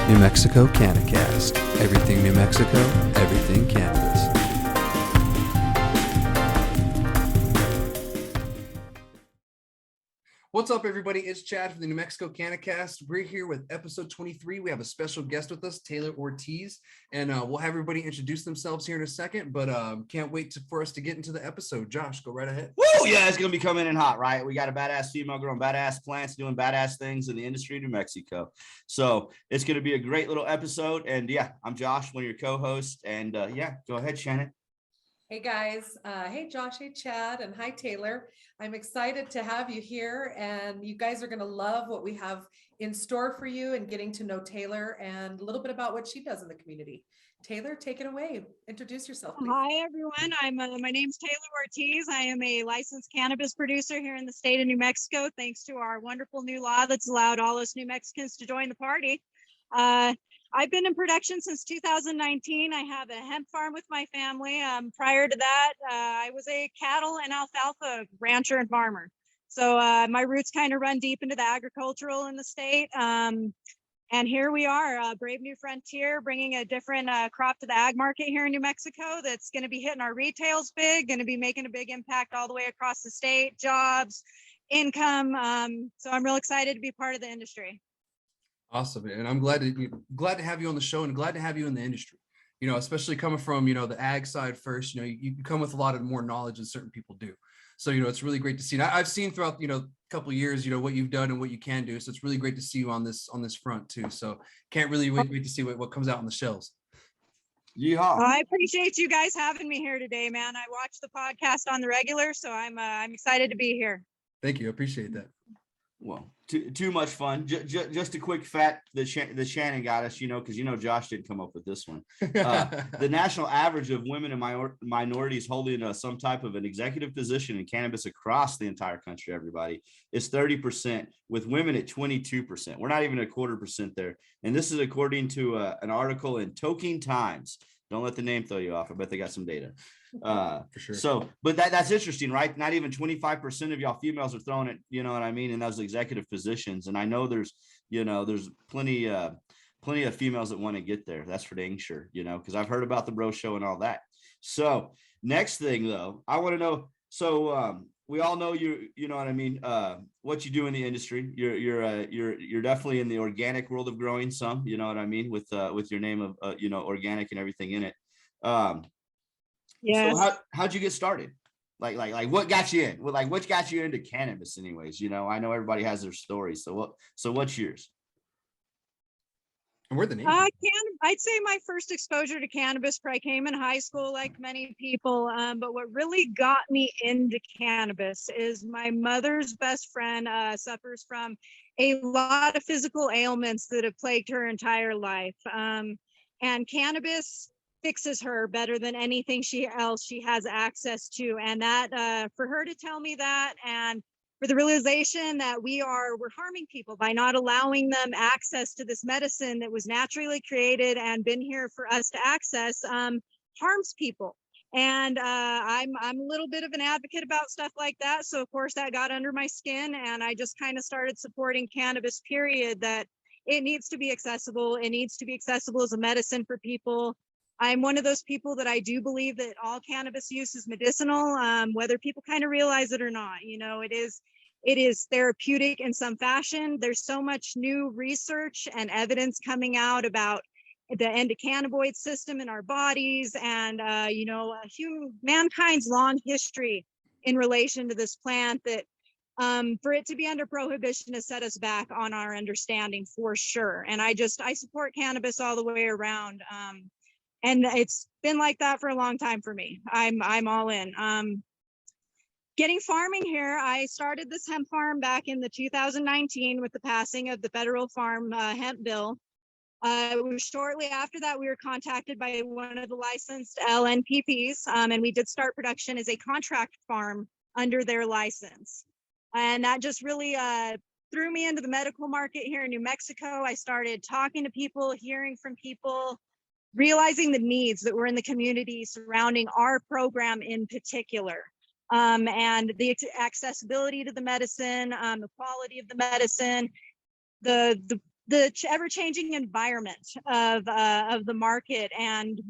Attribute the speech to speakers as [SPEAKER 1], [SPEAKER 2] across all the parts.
[SPEAKER 1] New Mexico CannaCast. Everything New Mexico, everything cannabis. What's up, everybody? It's Chad from the New Mexico CannaCast. We're here with episode 23. We have a special guest with us, Taylor Ortiz, and we'll have everybody introduce themselves here in a second, but can't wait for us to get into the episode. Josh, go right ahead.
[SPEAKER 2] Woo! Yeah, it's going to be coming in hot, right? We got a badass female growing badass plants, doing badass things in the industry of New Mexico. So it's going to be a great little episode. And yeah, I'm Josh, one of your co-hosts. And yeah, go ahead, Shannon.
[SPEAKER 3] Hey guys, hey Josh, hey Chad, and hi Taylor. I'm excited to have you here, and you guys are going to love what we have in store for you and getting to know Taylor and a little bit about what she does in the community. Taylor, take it away. Introduce yourself, please.
[SPEAKER 4] Hi everyone, my name's Taylor Ortiz. I am a licensed cannabis producer here in the state of New Mexico, thanks to our wonderful new law that's allowed all us New Mexicans to join the party. I've been in production since 2019. I have a hemp farm with my family. Prior to that, I was a cattle and alfalfa rancher and farmer. So my roots kind of run deep into the agricultural in the state. And here we are, a brave new frontier, bringing a different crop to the ag market here in New Mexico that's going to be hitting our retails big, going to be making a big impact all the way across the state, jobs, income. So I'm real excited to be part of the industry.
[SPEAKER 1] Awesome, and I'm glad to have you on the show, and glad to have you in the industry. You know, especially coming from the ag side first. You know, you come with a lot of more knowledge than certain people do. So it's really great to see. And I've seen throughout a couple of years what you've done and what you can do. So it's really great to see you on this front too. So can't really wait to see what comes out on the shelves.
[SPEAKER 2] Yeehaw.
[SPEAKER 4] I appreciate you guys having me here today, man. I watch the podcast on the regular, so I'm excited to be here.
[SPEAKER 1] Thank you. I appreciate that.
[SPEAKER 2] Well, too much fun. Just a quick fact that Shannon got us, because Josh did come up with this one. The national average of women and minorities holding some type of an executive position in cannabis across the entire country, everybody, is 30%, with women at 22%. We're not even a 1/4% there. And this is according to an article in Toking Times. Don't let the name throw you off. I bet they got some data.
[SPEAKER 1] For sure.
[SPEAKER 2] So, but that's interesting, right? Not even 25% of y'all females are throwing it, you know what I mean, in those executive positions. And I know there's plenty of females that want to get there. That's for dang sure, because I've heard about the bro show and all that. So next thing though, I want to know, so we all know you know what I mean, what you do in the industry. You're definitely in the organic world of growing some, you know what I mean, with your name of organic and everything in it.
[SPEAKER 4] Yes.
[SPEAKER 2] So how'd you get started? Like what got you in? Well, like what got you into cannabis anyways? I know everybody has their story. So what's yours?
[SPEAKER 1] And where the name?
[SPEAKER 4] I'd say my first exposure to cannabis probably came in high school, like many people. But what really got me into cannabis is my mother's best friend suffers from a lot of physical ailments that have plagued her entire life. And cannabis fixes her better than anything else she has access to. And that for her to tell me that, and for the realization that we're harming people by not allowing them access to this medicine that was naturally created and been here for us to access, harms people. And I'm a little bit of an advocate about stuff like that. So of course that got under my skin, and I just kind of started supporting cannabis, period, that it needs to be accessible. It needs to be accessible as a medicine for people. I'm one of those people that I do believe that all cannabis use is medicinal, whether people kind of realize it or not. It is therapeutic in some fashion. There's so much new research and evidence coming out about the endocannabinoid system in our bodies, and mankind's long history in relation to this plant, that for it to be under prohibition has set us back on our understanding for sure. And I support cannabis all the way around. And it's been like that for a long time for me. I'm all in. Getting farming here, I started this hemp farm back in the 2019 with the passing of the federal farm hemp bill. It was shortly after that we were contacted by one of the licensed LNPPs, and we did start production as a contract farm under their license. And that just really threw me into the medical market here in New Mexico. I started talking to people, hearing from people, realizing the needs that were in the community surrounding our program in particular, and the accessibility to the medicine, the quality of the medicine, the the ever-changing environment of the market. And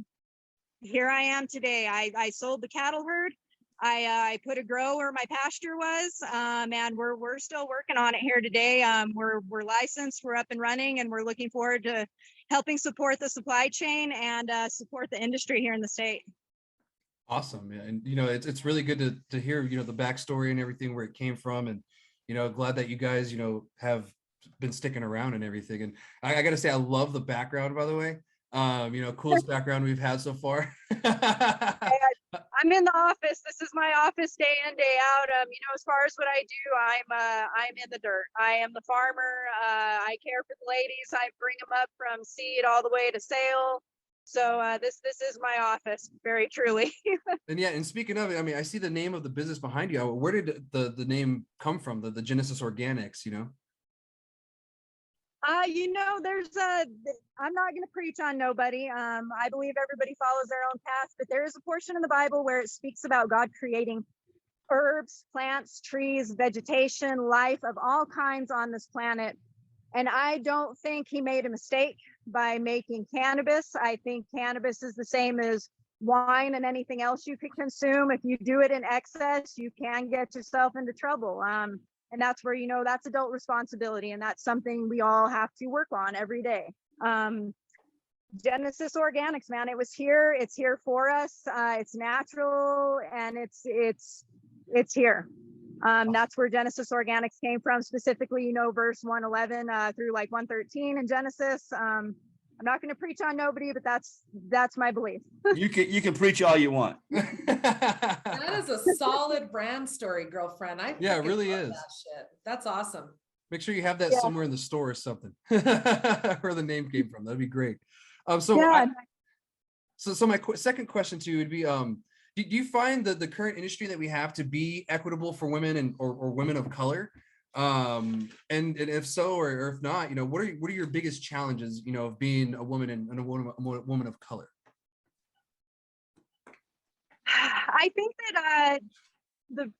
[SPEAKER 4] here I am today. I sold the cattle herd. I put a grow where my pasture was, and we're still working on it here today. We're licensed, we're up and running, and we're looking forward to helping support the supply chain and support the industry here in the state.
[SPEAKER 1] Awesome. Yeah. And, it's really good to hear, the backstory and everything, where it came from. And, glad that you guys, have been sticking around and everything. And I got to say, I love the background, by the way. Coolest background we've had so far.
[SPEAKER 4] I'm in the office. This is my office day in, day out. As far as what I do, I'm in the dirt. I am the farmer. I care for the ladies. I bring them up from seed all the way to sale. So this is my office, very truly.
[SPEAKER 1] And yeah, and speaking of it, I see the name of the business behind you. Where did the name come from? The Genesis Organics,
[SPEAKER 4] I'm not going to preach on nobody. I believe everybody follows their own path, but there is a portion in the Bible where it speaks about God creating herbs, plants, trees, vegetation, life of all kinds on this planet. And I don't think he made a mistake by making cannabis. I think cannabis is the same as wine and anything else you could consume. If you do it in excess, you can get yourself into trouble. And that's where, that's adult responsibility. And that's something we all have to work on every day. Genesis Organics, man, it was here. It's here for us. It's natural, and it's here. That's where Genesis Organics came from, specifically, verse 111 through like 113 in Genesis. I'm not going to preach on nobody, but that's my belief.
[SPEAKER 2] You can preach all you want.
[SPEAKER 3] That is a solid brand story, girlfriend.
[SPEAKER 1] Yeah, it really is.
[SPEAKER 3] That shit. That's awesome.
[SPEAKER 1] Make sure you have that somewhere in the store or something, where the name came from. That'd be great. So my second question to you would be, do you find that the current industry that we have to be equitable for women or women of color? And if so, or if not, what are your biggest challenges, of being a woman and a woman of color?
[SPEAKER 4] I think that the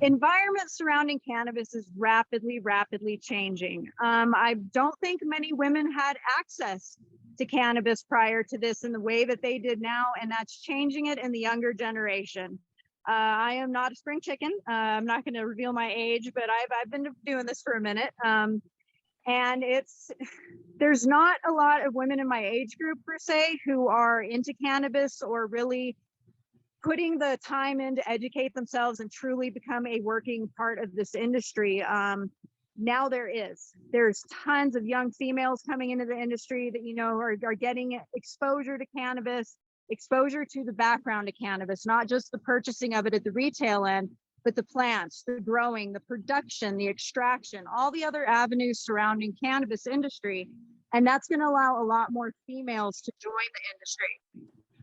[SPEAKER 4] environment surrounding cannabis is rapidly changing. I don't think many women had access to cannabis prior to this in the way that they did now, and that's changing it in the younger generation. I am not a spring chicken. I'm not going to reveal my age, but I've been doing this for a minute. And there's not a lot of women in my age group per se who are into cannabis or really putting the time in to educate themselves and truly become a working part of this industry. Now there's tons of young females coming into the industry that, are getting exposure to cannabis, exposure to the background of cannabis, not just the purchasing of it at the retail end, but the plants, the growing, the production, the extraction, all the other avenues surrounding cannabis industry. And that's going to allow a lot more females to join the industry.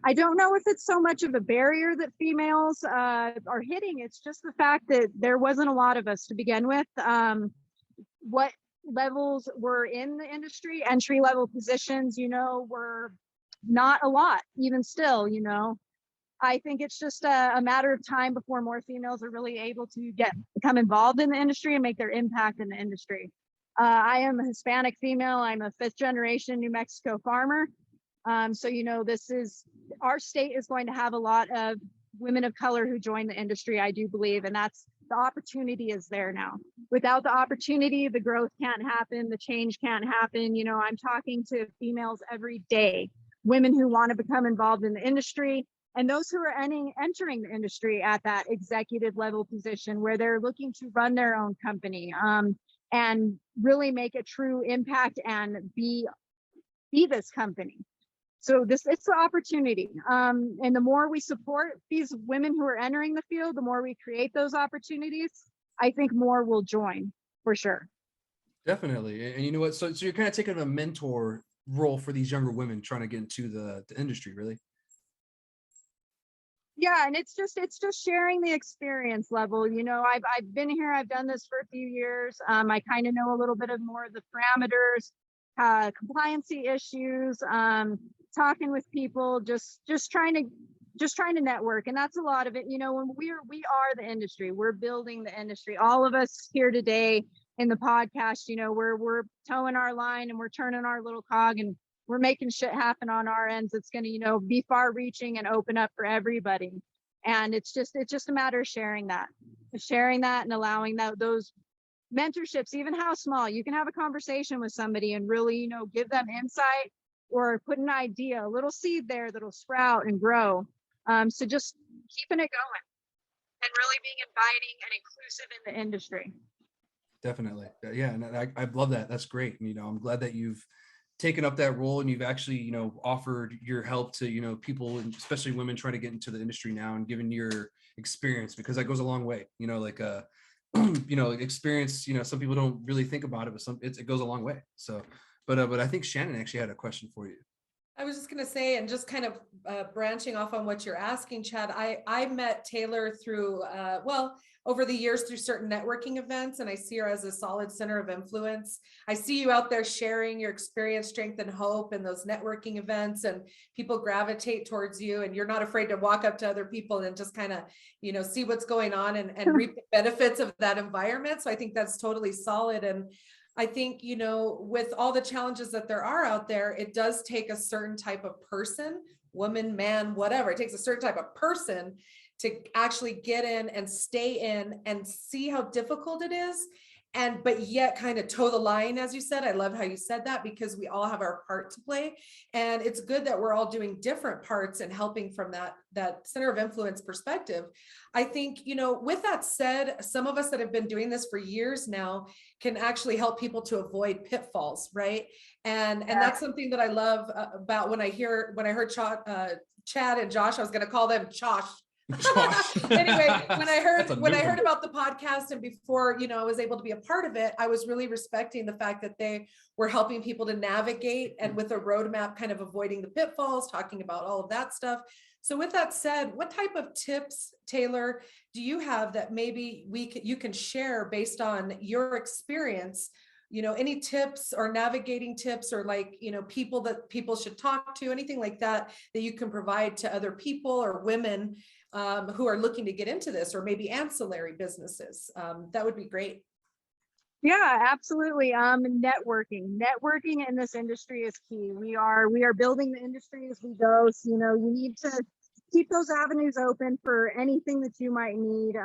[SPEAKER 4] I don't know if it's so much of a barrier that females are hitting. It's just the fact that there wasn't a lot of us to begin with. What levels were in the industry, entry level positions, were not a lot, even still. I think it's just a matter of time before more females are really able to become involved in the industry and make their impact in the industry. I am a Hispanic female. I'm a 5th generation New Mexico farmer. So, our state is going to have a lot of women of color who join the industry, I do believe, and the opportunity is there now. Without the opportunity, the growth can't happen, the change can't happen. I'm talking to females every day, women who want to become involved in the industry, and those who are entering the industry at that executive level position where they're looking to run their own company and really make a true impact and be this company. So it's the opportunity. And the more we support these women who are entering the field, the more we create those opportunities, I think more will join for sure.
[SPEAKER 1] Definitely. And you know what? So you're kind of taking a mentor role for these younger women trying to get into the industry, really?
[SPEAKER 4] Yeah, and it's just sharing the experience level. I've been here, I've done this for a few years. I kind of know a little bit of more of the parameters, compliancy issues, talking with people, just trying to network. And that's a lot of it. When we are the industry, we're building the industry. All of us here today in the podcast, you know, we're towing our line and we're turning our little cog and we're making shit happen on our ends. It's going to, you know, be far reaching and open up for everybody. And it's just a matter of sharing that and allowing those mentorships, even how small. You can have a conversation with somebody and really, you know, give them insight or put an idea, a little seed there that'll sprout and grow. So just keeping it going and really being inviting and inclusive in the industry.
[SPEAKER 1] Definitely. Yeah. And I love that. That's great. You know, I'm glad that you've taken up that role and you've actually, you know, offered your help to, you know, people, and especially women trying to get into the industry now, and given your experience, because that goes a long way, you know, like, you know, experience, you know, some people don't really think about it, but it goes a long way. So, but I think Shanon actually had a question for you.
[SPEAKER 3] I was just going to say, and just kind of branching off on what you're asking, Chad, I met Taylor through, over the years through certain networking events, and I see her as a solid center of influence. I see you out there sharing your experience, strength, and hope in those networking events, and people gravitate towards you, and you're not afraid to walk up to other people and just kind of, you know, see what's going on and reap the benefits of that environment. So I think that's totally solid. And I think, you know, with all the challenges that there are out there, it does take a certain type of person, woman, man, whatever. It takes a certain type of person to actually get in and stay in and see how difficult it is. But yet kind of toe the line, as you said. I love how you said that, because we all have our part to play. And it's good that we're all doing different parts and helping from that center of influence perspective. I think, you know, with that said, some of us that have been doing this for years now can actually help people to avoid pitfalls, right? And that's something that I love about when I heard Chad and Josh. I was going to call them Josh. Anyway, when I heard about the podcast, and before, you know, I was able to be a part of it, I was really respecting the fact that they were helping people to navigate, and with a roadmap, kind of avoiding the pitfalls, talking about all of that stuff. So with that said, what type of tips, Taylor, do you have that maybe you can share based on your experience? You know, any tips or navigating tips, or like, you know, people that people should talk to, anything like that you can provide to other people or women who are looking to get into this, or maybe ancillary businesses? That would be great.
[SPEAKER 4] Yeah, absolutely. Networking in this industry is key. We are building the industry as we go. So, you know, you need to keep those avenues open for anything that you might need.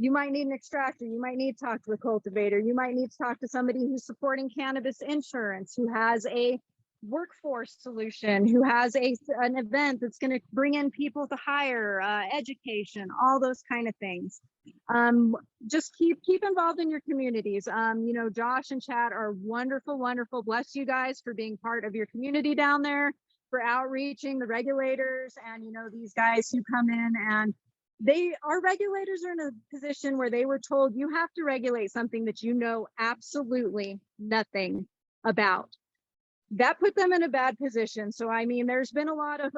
[SPEAKER 4] You might need an extractor. You might need to talk to a cultivator. You might need to talk to somebody who's supporting cannabis insurance, who has a workforce solution, who has an event that's going to bring in people to hire, education, all those kind of things. Just keep involved in your communities. You know, Josh and Chad are wonderful. Bless you guys for being part of your community down there, for outreaching the regulators, and, you know, these guys who come in, and our regulators are in a position where they were told, you have to regulate something that you know absolutely nothing about. That put them in a bad position. So, I mean, there's been a lot of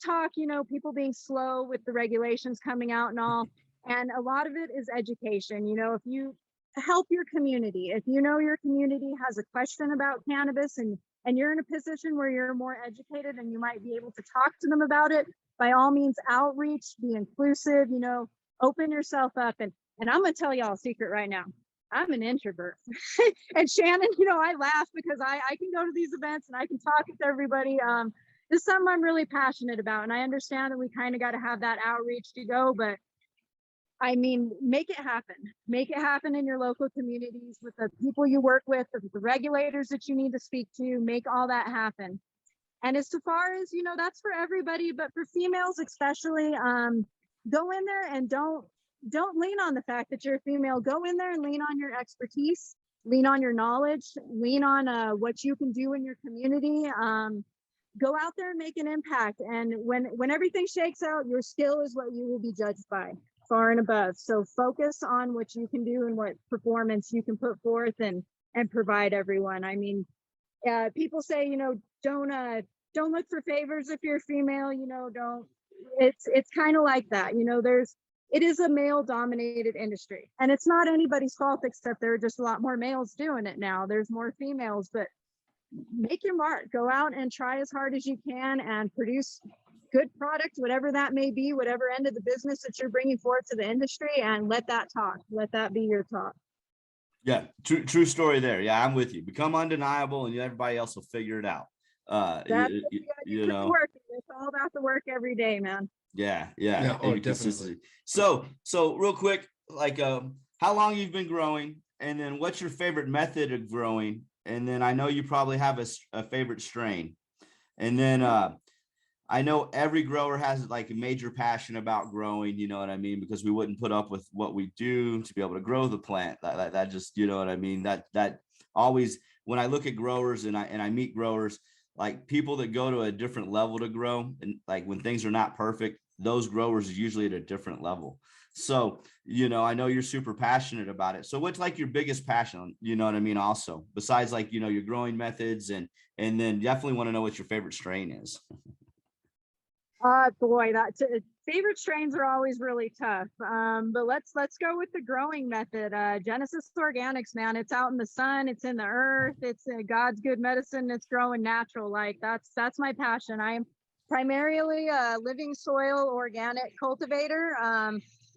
[SPEAKER 4] talk, you know, people being slow with the regulations coming out and all. And a lot of it is education. You know, if you help your community, if you know your community has a question about cannabis, and you're in a position where you're more educated and you might be able to talk to them about it, by all means, outreach, be inclusive, you know, open yourself up. And I'm going to tell y'all a secret right now. I'm an introvert. And Shanon, you know, I laugh because I can go to these events and I can talk with everybody. This is something I'm really passionate about. And I understand that we kind of got to have that outreach to go, but I mean, make it happen. Make it happen in your local communities with the people you work with, the regulators that you need to speak to. Make all that happen. And as far as, you know, that's for everybody, but for females especially, go in there and don't lean on the fact that you're a female. Go in there and lean on your expertise, lean on your knowledge, lean on what you can do in your community. Go out there and make an impact. And when everything shakes out, your skill is what you will be judged by, far and above. So focus on what you can do and what performance you can put forth and provide everyone. I mean, people say, you know, don't look for favors if you're female, you know, it's kind of like that. You know, it is a male dominated industry, and it's not anybody's fault, except there are just a lot more males doing it now. There's more females, but make your mark, go out and try as hard as you can and produce good product, whatever that may be, whatever end of the business that you're bringing forth to the industry, and let that be your talk.
[SPEAKER 2] Yeah, true story there. Yeah, I'm with you. Become undeniable, and everybody else will figure it out.
[SPEAKER 4] That's
[SPEAKER 2] You know,
[SPEAKER 4] work. It's all about the work every day, man.
[SPEAKER 2] yeah,
[SPEAKER 1] Yeah, oh,
[SPEAKER 2] and
[SPEAKER 1] definitely.
[SPEAKER 2] consistency. So real quick, like, how long you've been growing, and then what's your favorite method of growing, and then I know you probably have a favorite strain, and then I know every grower has like a major passion about growing, you know what I mean? Because we wouldn't put up with what we do to be able to grow the plant. That just, you know what I mean? That always, when I look at growers and I meet growers, like people that go to a different level to grow, and like when things are not perfect, those growers are usually at a different level. So, you know, I know you're super passionate about it. So what's like your biggest passion, you know what I mean? Also, besides like, you know, your growing methods, and then definitely want to know what your favorite strain is.
[SPEAKER 4] Boy, favorite strains are always really tough. But let's go with the growing method. Genesis Organics, man, it's out in the sun, it's in the earth, it's God's good medicine. It's growing natural. Like that's my passion. I am primarily a living soil organic cultivator.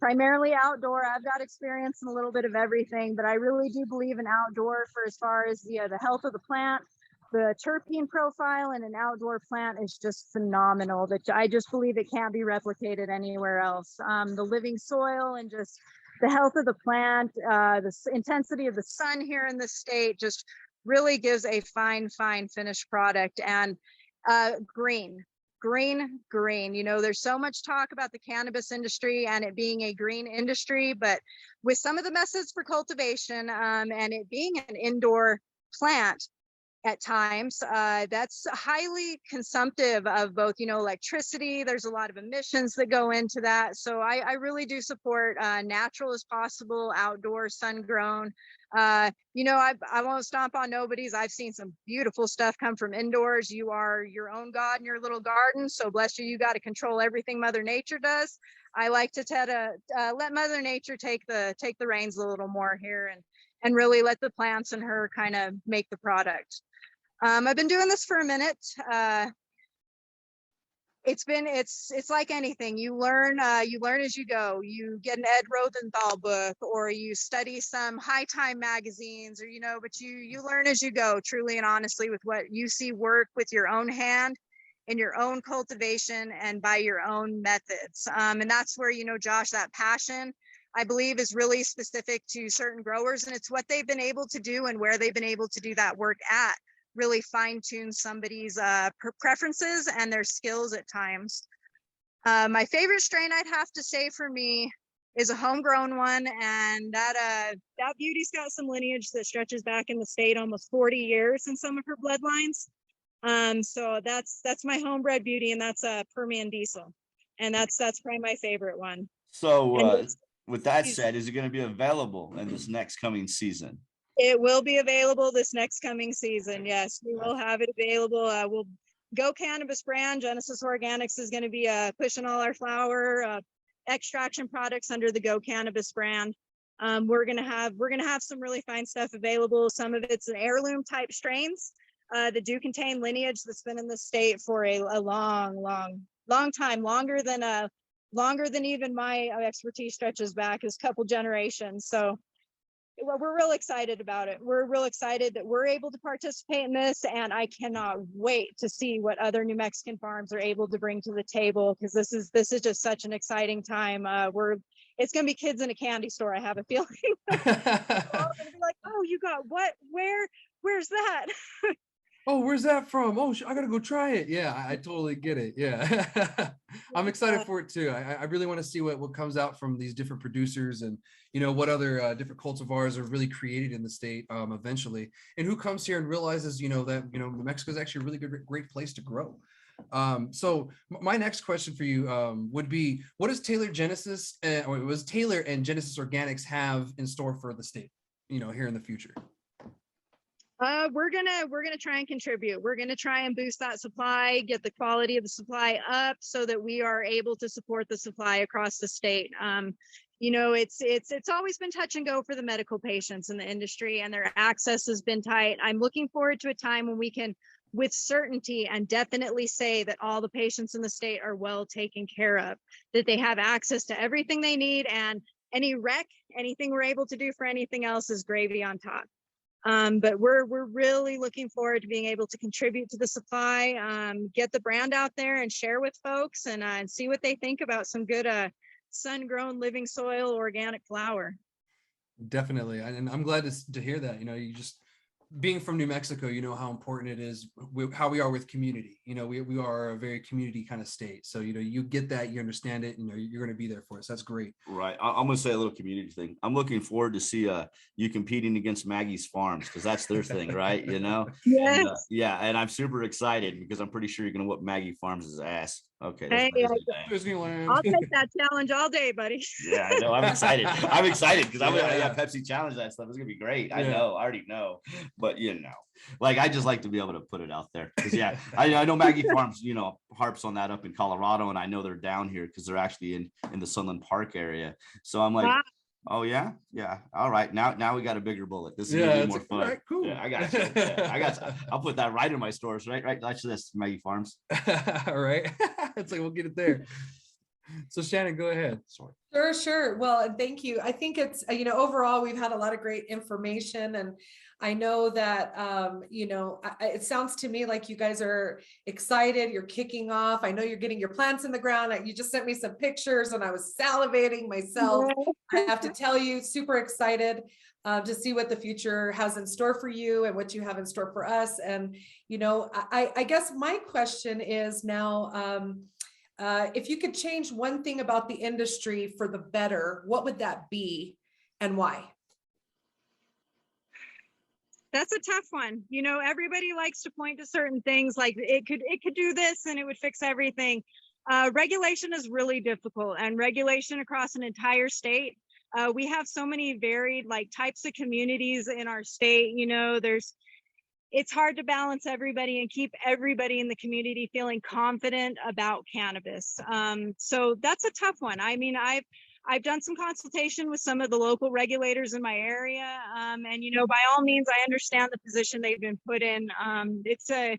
[SPEAKER 4] Primarily outdoor. I've got experience in a little bit of everything, but I really do believe in outdoor for as far as the health of the plant. The terpene profile in an outdoor plant is just phenomenal. That I just believe it can't be replicated anywhere else. The living soil and just the health of the plant, the intensity of the sun here in the state just really gives a fine finished product. And green. You know, there's so much talk about the cannabis industry and it being a green industry, but with some of the methods for cultivation and it being an indoor plant, at times that's highly consumptive of both, you know, electricity. There's a lot of emissions that go into that. So I really do support natural as possible, outdoor, sun grown. You know, I won't stomp on nobody's. I've seen some beautiful stuff come from indoors. You are your own God in your little garden. So bless you, you got to control everything Mother Nature does. I like to let Mother Nature take the reins a little more here and really let the plants and her kind of make the product. I've been doing this for a minute. It's like anything. You learn as you go. You get an Ed Rosenthal book, or you study some high time magazines, or, you know, but you learn as you go, truly and honestly, with what you see work with your own hand in your own cultivation and by your own methods. And that's where, you know, Josh, that passion, I believe, is really specific to certain growers, and it's what they've been able to do and where they've been able to do that work at. Really fine tune somebody's preferences and their skills at times. My favorite strain, I'd have to say, for me, is a homegrown one, and that beauty's got some lineage that stretches back in the state almost 40 years in some of her bloodlines. So that's my homebred beauty, and that's a Permian Diesel, and that's probably my favorite one.
[SPEAKER 2] So with that said, is it going to be available in this next coming season?
[SPEAKER 4] It will be available this next coming season. Yes, we will have it available. We'll Go Cannabis brand. Genesis Organics is going to be pushing all our flower extraction products under the Go Cannabis brand. We're gonna have some really fine stuff available. Some of it's an heirloom type strains that do contain lineage that's been in the state for a long time, longer than even my expertise stretches back, is a couple generations. So we're real excited about it. We're real excited that we're able to participate in this, and I cannot wait to see what other New Mexican farms are able to bring to the table, because this is just such an exciting time. It's gonna be kids in a candy store, I have a feeling. We're all gonna be like, oh, you got what? Where's that?
[SPEAKER 1] Oh, where's that from? Oh, I gotta go try it. Yeah, I totally get it. Yeah. I'm excited for it too. I really want to see what comes out from these different producers, and, you know, what other different cultivars are really created in the state eventually, and who comes here and realizes, you know, that, you know, New Mexico is actually a really great place to grow. So my next question for you would be, what does Taylor and Genesis Organics have in store for the state, you know, here in the future?
[SPEAKER 4] We're gonna try and contribute. We're gonna try and boost that supply, get the quality of the supply up, so that we are able to support the supply across the state. You know, it's always been touch and go for the medical patients in the industry, and their access has been tight. I'm looking forward to a time when we can, with certainty and definitely, say that all the patients in the state are well taken care of, that they have access to everything they need, and any rec, anything we're able to do for anything else is gravy on top. But we're really looking forward to being able to contribute to the supply, get the brand out there and share with folks, and see what they think about some good sun-grown living soil organic flower.
[SPEAKER 1] Definitely. And I'm glad to hear that. You just, being from New Mexico, you know how important it is, how we are with community. We are a very community kind of state. So, you get that, you understand it, and you're going to be there for us. That's great.
[SPEAKER 2] Right. I'm going to say a little community thing. I'm looking forward to see you competing against Maggie's Farms, because that's their thing, right?
[SPEAKER 4] Yes.
[SPEAKER 2] And, yeah. And I'm super excited because I'm pretty sure you're going to whoop Maggie Farms' ass. Okay.
[SPEAKER 4] Hey,
[SPEAKER 1] Disneyland.
[SPEAKER 4] I'll take that challenge all day, buddy.
[SPEAKER 2] Yeah, I know. I'm excited. I'm excited because
[SPEAKER 1] Yeah.
[SPEAKER 2] Pepsi challenge that stuff. It's gonna be great. I
[SPEAKER 1] Yeah.
[SPEAKER 2] know. I already know. But like, I just like to be able to put it out there because I know Maggie Farms, harps on that up in Colorado, and I know they're down here because they're actually in the Sunland Park area. So I'm like,
[SPEAKER 4] Wow.
[SPEAKER 2] oh yeah, all right. Now we got a bigger bullet. This is
[SPEAKER 1] Yeah,
[SPEAKER 2] gonna be
[SPEAKER 1] it's
[SPEAKER 2] more
[SPEAKER 1] like,
[SPEAKER 2] fun.
[SPEAKER 1] all right, cool.
[SPEAKER 2] Yeah, I got you. Yeah, I got you. I'll put that right in my stores. Right. Watch this, Maggie Farms.
[SPEAKER 1] All right. It's like, we'll get it there. So Shannon, go ahead. Sorry.
[SPEAKER 3] Sure. Well, and thank you. I think it's, overall, we've had a lot of great information, and I know that, it sounds to me like you guys are excited. You're kicking off. I know you're getting your plants in the ground. You just sent me some pictures and I was salivating myself. I have to tell you, super excited to see what the future has in store for you and what you have in store for us. And, I guess my question is now, if you could change one thing about the industry for the better, what would that be and why?
[SPEAKER 4] That's a tough one. Everybody likes to point to certain things like it could do this and it would fix everything. Regulation is really difficult, and regulation across an entire state. We have so many varied types of communities in our state. It's hard to balance everybody and keep everybody in the community feeling confident about cannabis. So that's a tough one. I mean, I've done some consultation with some of the local regulators in my area. And, by all means, I understand the position they've been put in. It's a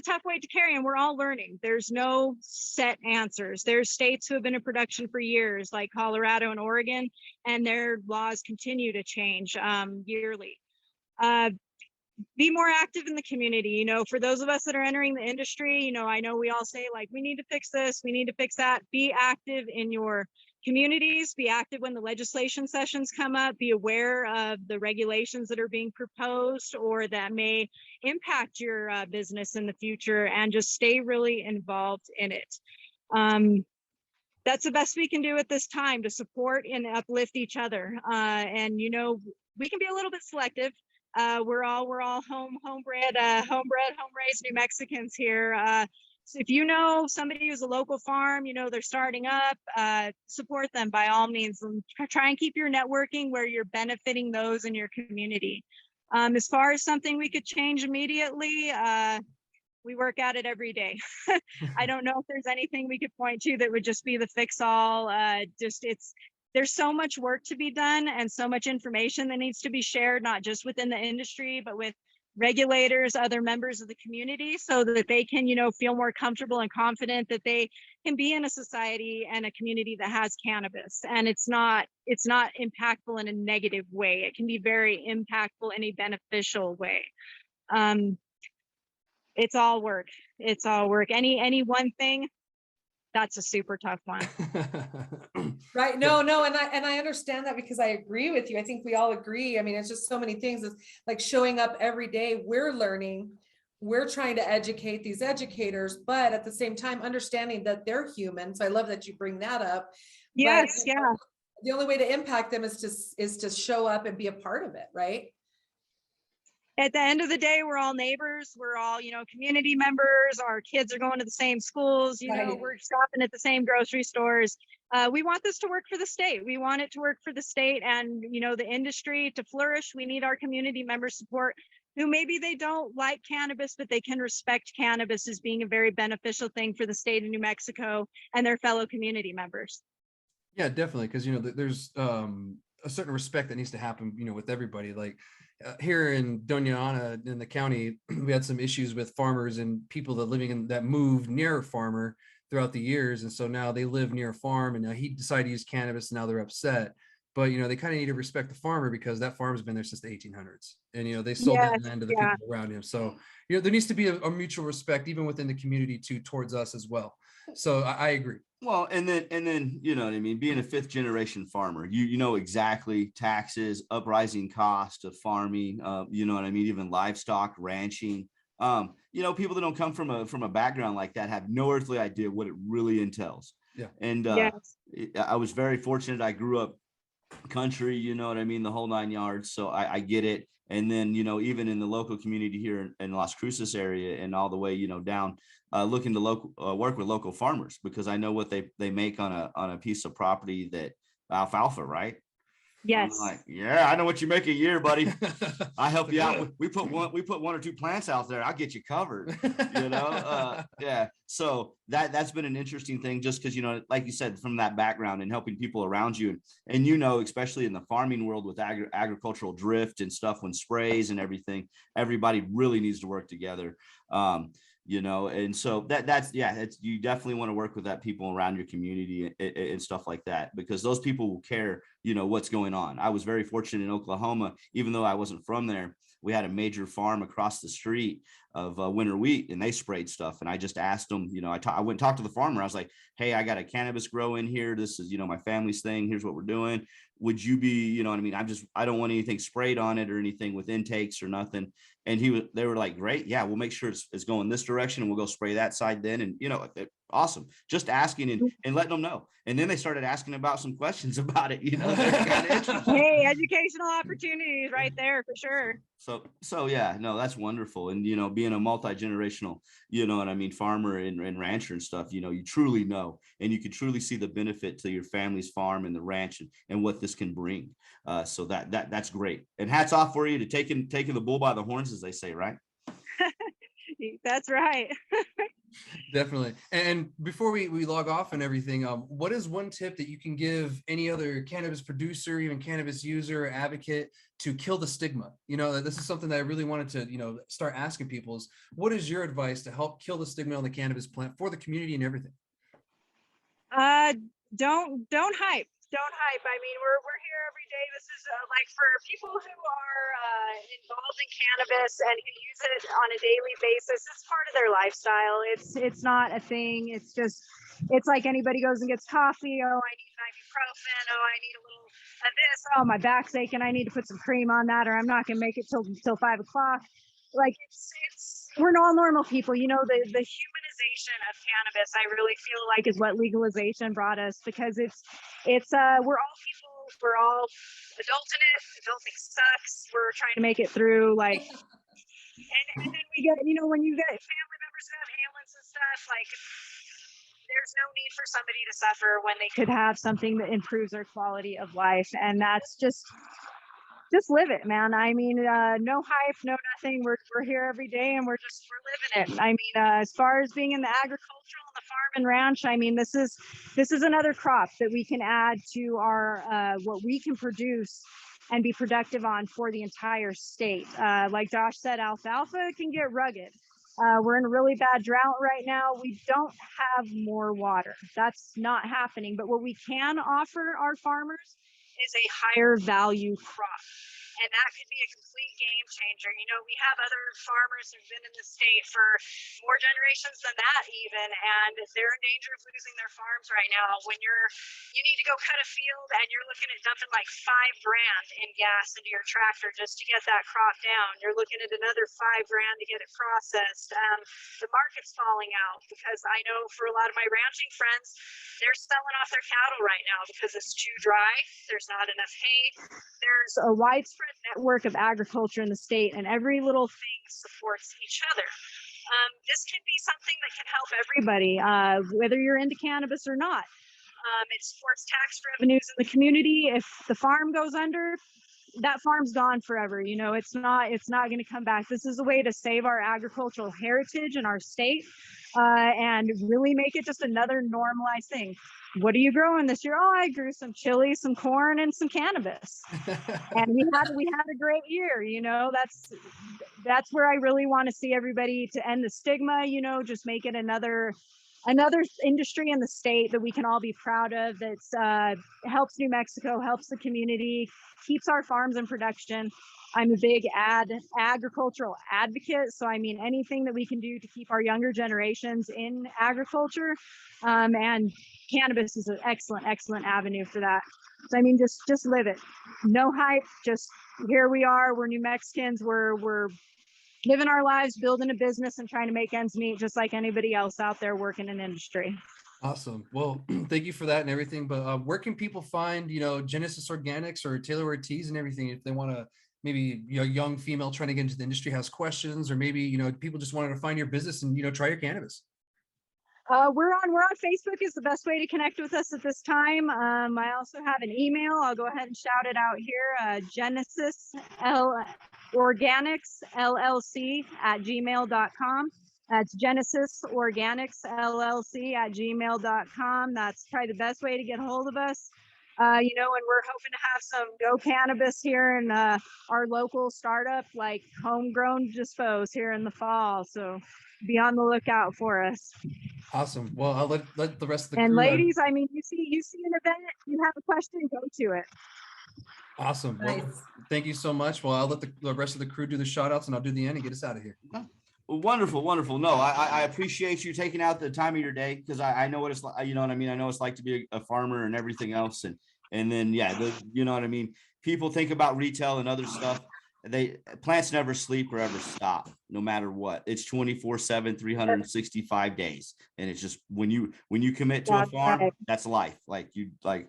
[SPEAKER 4] tough weight to carry, and we're all learning. There's no set answers. There's states who have been in production for years, like Colorado and Oregon, and their laws continue to change yearly. Be more active in the community. For those of us that are entering the industry, I know we all say we need to fix this, we need to fix that. Be active in your communities, be active when the legislation sessions come up, be aware of the regulations that are being proposed or that may impact your business in the future, and just stay really involved in it. That's the best we can do at this time to support and uplift each other. And we can be a little bit selective. We're all homebred, home-raised New Mexicans here. So if you know somebody who's a local farm, they're starting up, support them by all means, and try and keep your networking where you're benefiting those in your community. As far as something we could change immediately, we work at it every day. I don't know if there's anything we could point to that would just be the fix-all. There's so much work to be done and so much information that needs to be shared, not just within the industry, but with regulators, other members of the community, so that they can, feel more comfortable and confident that they can be in a society and a community that has cannabis. And it's not impactful in a negative way. It can be very impactful in a beneficial way. It's all work. Any one thing, that's a super tough one.
[SPEAKER 3] Right. No. And I understand that, because I agree with you. I think we all agree. I mean, it's just so many things. It's like showing up every day. We're learning, we're trying to educate these educators, but at the same time, understanding that they're human. So I love that you bring that up.
[SPEAKER 4] Yes.
[SPEAKER 3] But, the only way to impact them is to show up and be a part of it. Right.
[SPEAKER 4] At the end of the day, we're all neighbors. We're all, community members. Our kids are going to the same schools.
[SPEAKER 3] Right.
[SPEAKER 4] We're shopping at the same grocery stores. We want this to work for the state. We want it to work for the state and, the industry to flourish. We need our community member support, who maybe they don't like cannabis, but they can respect cannabis as being a very beneficial thing for the state of New Mexico and their fellow community members.
[SPEAKER 1] Yeah, definitely. Because, there's a certain respect that needs to happen, with everybody. Like, here in Doña Ana in the county, we had some issues with farmers and people that moved near a farmer throughout the years. And so now they live near a farm, and now he decided to use cannabis, and now they're upset. but they kind of need to respect the farmer because that farm's been there since the 1800s, and they sold that land to the people around him. So there needs to be a mutual respect even within the community too towards us as well. So I agree.
[SPEAKER 2] Well, and then you know what I mean, being a 5th generation farmer, you know exactly taxes, uprising cost of farming, you know what I mean, even livestock, ranching. People that don't come from a background like that have no earthly idea what it really entails.
[SPEAKER 1] Yeah.
[SPEAKER 2] And I was very fortunate. I grew up country, you know what I mean, the whole 9 yards. So I get it. And then, even in the local community here in Las Cruces area and all the way, down, looking to work with local farmers because I know what they make on a piece of property that alfalfa, right?
[SPEAKER 4] Yes.
[SPEAKER 2] I'm like, yeah, I know what you make a year, buddy. I help you out. We put 1 or 2 plants out there. I'll get you covered, yeah. So that's been an interesting thing just because, like you said, from that background and helping people around you and, especially in the farming world with agricultural drift and stuff, when sprays and everything, everybody really needs to work together. And so that's you definitely want to work with that people around your community and stuff like that, because those people will care, what's going on. I was very fortunate in Oklahoma, even though I wasn't from there, we had a major farm across the street of winter wheat and they sprayed stuff. And I just asked them, I went and talked to the farmer. I was like, hey, I got a cannabis grow in here. This is, my family's thing. Here's what we're doing. Would you be, I don't want anything sprayed on it or anything with intakes or nothing. And they were like, great. Yeah, we'll make sure it's going this direction and we'll go spray that side then. And, awesome. Just asking and letting them know. And then they started asking about some questions about it, they're kind of interested.
[SPEAKER 4] Hey, educational opportunities right there for sure.
[SPEAKER 2] So yeah, no, that's wonderful. And, being a multi-generational, farmer and rancher and stuff, you truly know, and you can truly see the benefit to your family's farm and the ranch and what this can bring. So that's great. And hats off for you to taking the bull by the horns, as they say, right?
[SPEAKER 4] That's right.
[SPEAKER 1] Definitely. And before we log off and everything, what is one tip that you can give any other cannabis producer, even cannabis user, advocate, to kill the stigma? This is something that I really wanted to, start asking people is, what is your advice to help kill the stigma on the cannabis plant for the community and everything?
[SPEAKER 4] Don't hype. Don't hype. I mean, we're here every day. This is like for people who are involved in cannabis and who use it on a daily basis. It's part of their lifestyle. It's not a thing. It's like anybody goes and gets coffee. Oh, I need an ibuprofen. Oh, I need a little of this. Oh, my back's aching. I need to put some cream on that, or I'm not gonna make it till 5 o'clock. Like we're all normal people. The humanization of cannabis, I really feel like, is what legalization brought us, because it's we're all people, we're all adult in it. Adulting sucks. We're trying to make it through, like, and then we get, when you get family members who have ailments and stuff, like, there's no need for somebody to suffer when they could have something that improves their quality of life. And that's just live it, man. I mean, no hype, no nothing. We're here every day and we're living it. I mean, as far as being in the agricultural and the farm and ranch, I mean, this is another crop that we can add to our what we can produce and be productive on for the entire state. Like Josh said, alfalfa can get rugged. We're in a really bad drought right now. We don't have more water. That's not happening. But what we can offer our farmers is a higher value crop. And that could be a complete game changer. We have other farmers who've been in the state for more generations than that even, and they're in danger of losing their farms right now. When you need to go cut a field and you're looking at dumping like $5,000 in gas into your tractor just to get that crop down. You're looking at another $5,000 to get it processed. The market's falling out because I know for a lot of my ranching friends, they're selling off their cattle right now because it's too dry. There's not enough hay. There's a widespread network of agriculture in the state, and every little thing supports each other. This can be something that can help everybody, whether you're into cannabis or not. It supports tax revenues in the community. If the farm goes under, that farm's gone forever. It's not going to come back. This is a way to save our agricultural heritage in our state, and really make it just another normalized thing. What are you growing this year? Oh, I grew some chili, some corn, and some cannabis. And we had a great year. That's where I really want to see everybody, to end the stigma, just make it another another industry in the state that we can all be proud of. That's helps New Mexico, helps the community, keeps our farms in production. I'm a big agricultural advocate. So I mean, anything that we can do to keep our younger generations in agriculture, and cannabis is an excellent avenue for that. So I mean, just live it. No hype, just here we are. We're New Mexicans. We're living our lives, building a business and trying to make ends meet, just like anybody else out there working in industry.
[SPEAKER 1] Awesome. Well, thank you for that and everything. But where can people find, Genesis Organics or Taylor Ortiz and everything if they want to, maybe a young female trying to get into the industry has questions, or maybe, people just wanted to find your business and, try your cannabis?
[SPEAKER 4] We're on Facebook is the best way to connect with us at this time. I also have an email. I'll go ahead and shout it out here. Genesis Organics LLC at gmail.com. That's Genesis Organics LLC at gmail.com. That's probably the best way to get a hold of us. And we're hoping to have some Go Cannabis here in our local startup, like Homegrown Dispose, here in the fall. So be on the lookout for us.
[SPEAKER 1] Awesome. Well, I'll let the rest of the
[SPEAKER 4] and
[SPEAKER 1] crew
[SPEAKER 4] ladies, I mean, you see an event, you have a question, go to it.
[SPEAKER 1] Awesome.
[SPEAKER 3] Nice.
[SPEAKER 1] Well, thank you so much. Well, I'll let the rest of the crew do the shout outs and I'll do the end and get us out of here.
[SPEAKER 2] Wonderful. No, I appreciate you taking out the time of your day, because I know what it's like. You know what I mean? I know it's like to be a farmer and everything else. And then, you know what I mean? People think about retail and other stuff. Plants never sleep or ever stop, no matter what. It's 24/7, 365 days. And it's just when you commit to a farm, that's life. You put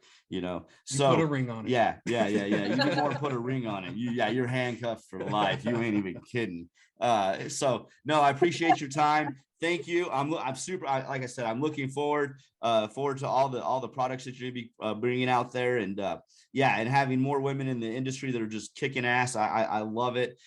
[SPEAKER 1] a ring on it.
[SPEAKER 2] Yeah. You can more put a ring on it. You're handcuffed for life. You ain't even kidding. So no, I appreciate your time. Thank you. I'm super, like I said, I'm looking forward to all the products that you're gonna be bringing out there, and and having more women in the industry that are just kicking ass. I love it.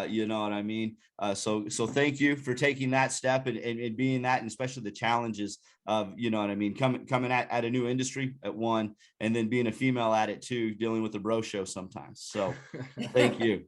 [SPEAKER 2] You know what I mean? So thank you for taking that step and being that, and especially the challenges of, you know what I mean, coming at a new industry at one, and then being a female at it too, dealing with the bro show sometimes. So thank you.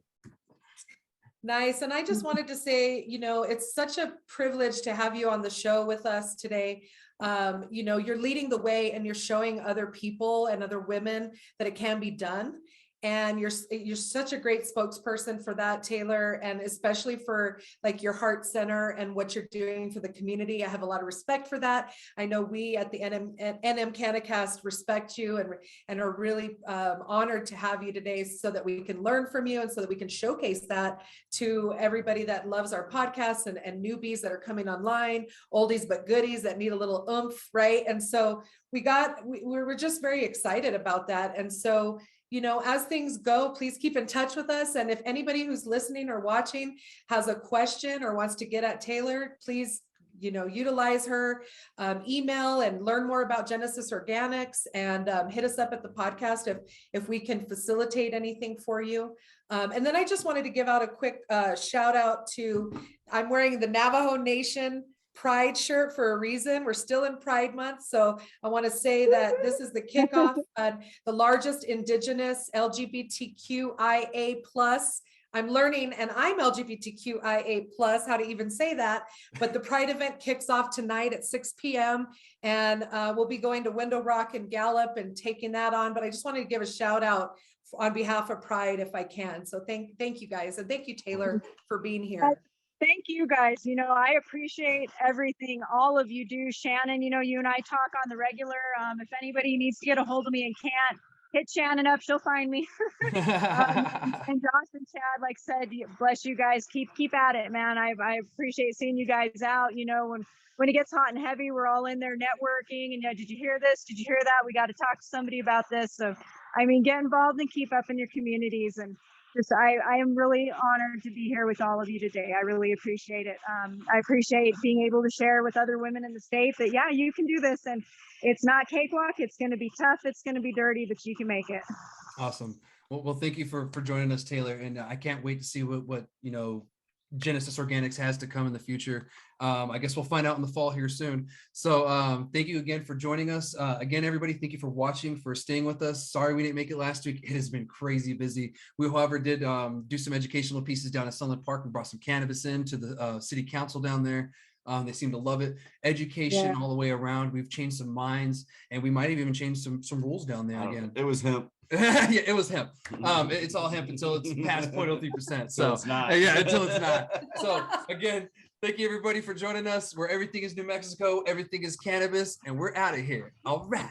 [SPEAKER 3] Nice. And I just wanted to say, it's such a privilege to have you on the show with us today. You're leading the way and you're showing other people and other women that it can be done. And you're such a great spokesperson for that, Taylor, and especially for your heart center and what you're doing for the community. I have a lot of respect for that. I know we at the NMCannaCast respect you and are really honored to have you today, so that we can learn from you and so that we can showcase that to everybody that loves our podcasts and newbies that are coming online, oldies but goodies that need a little oomph, right? And so we're just very excited about that. And so, as things go, please keep in touch with us. And if anybody who's listening or watching has a question or wants to get at Taylor, please, utilize her email and learn more about Genesis Organics, and hit us up at the podcast if we can facilitate anything for you. And then I just wanted to give out a quick shout out to, I'm wearing the Navajo Nation Pride shirt for a reason. We're still in Pride Month. So I want to say that this is the kickoff on the largest Indigenous LGBTQIA+. I'm learning, and I'm LGBTQIA+, how to even say that, but the Pride event kicks off tonight at 6 p.m. and we'll be going to Window Rock and Gallup and taking that on. But I just wanted to give a shout out on behalf of Pride if I can. So thank you guys. And thank you, Taylor, for being here.
[SPEAKER 4] Thank you guys. I appreciate everything all of you do. Shannon, you and I talk on the regular. If anybody needs to get a hold of me and can't, hit Shannon up, she'll find me. And Josh and Chad, like said, bless you guys. Keep at it, man. I appreciate seeing you guys out. When it gets hot and heavy, we're all in there networking. And did you hear this? Did you hear that? We got to talk to somebody about this. So, get involved and keep up in your communities. And I am really honored to be here with all of you today. I really appreciate it. I appreciate being able to share with other women in the state that, you can do this, and it's not cakewalk. It's going to be tough. It's going to be dirty, but you can make it.
[SPEAKER 1] Awesome. Well, thank you for joining us, Taylor. And I can't wait to see what Genesis Organics has to come in the future. I guess we'll find out in the fall here soon. So thank you again for joining us. Again, everybody, thank you for watching, for staying with us. Sorry we didn't make it last week. It has been crazy busy. We, however, did do some educational pieces down at Sunland Park. We brought some cannabis in to the city council down there. They seem to love it. Education all the way around. We've changed some minds, and we might have even changed some rules down there again.
[SPEAKER 2] It was hemp.
[SPEAKER 1] Yeah, it was hemp. It's all hemp until it's past 0.03%. So
[SPEAKER 2] it's not.
[SPEAKER 1] Yeah, until it's not. So again, thank you everybody for joining us. Where everything is New Mexico, everything is cannabis, and we're out of here. All right.